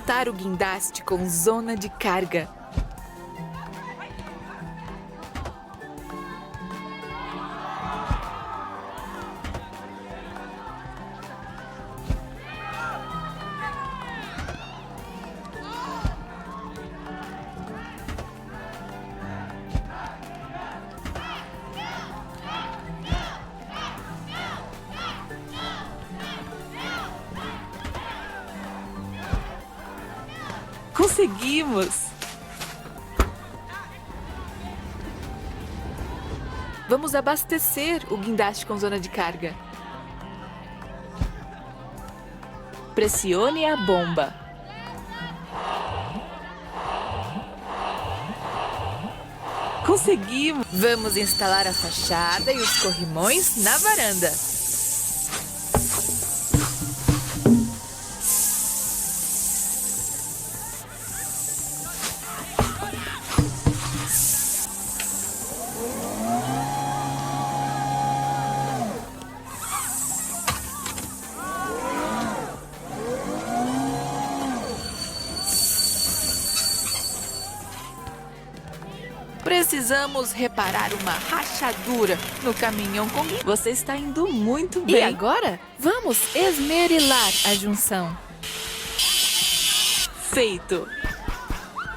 montar o guindaste com zona de carga. Conseguimos! Vamos abastecer o guindaste com zona de carga. Pressione a bomba. Conseguimos! Vamos instalar a fachada e os corrimões na varanda. Precisamos reparar uma rachadura no caminhão com guindaste. Você está indo muito bem. E agora, vamos esmerilar a junção. Feito!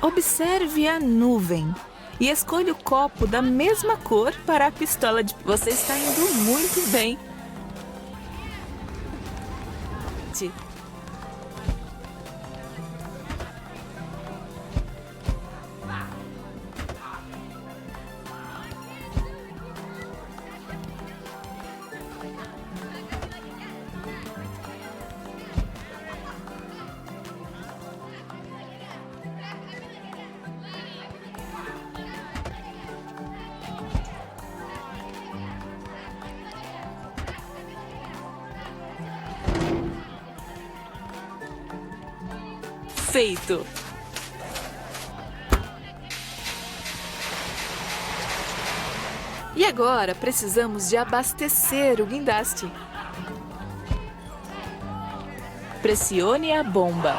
Observe a nuvem e escolha o copo da mesma cor para a pistola de... Você está indo muito bem. Feito! E agora precisamos de abastecer o guindaste. Pressione a bomba.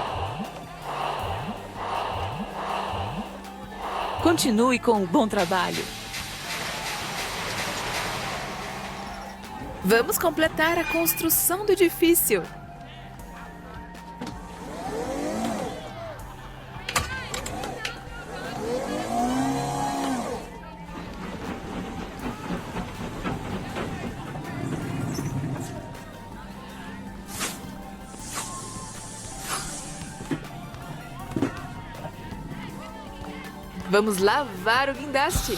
Continue com o bom trabalho. Vamos completar a construção do edifício. Vamos lavar o guindaste.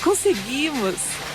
Conseguimos!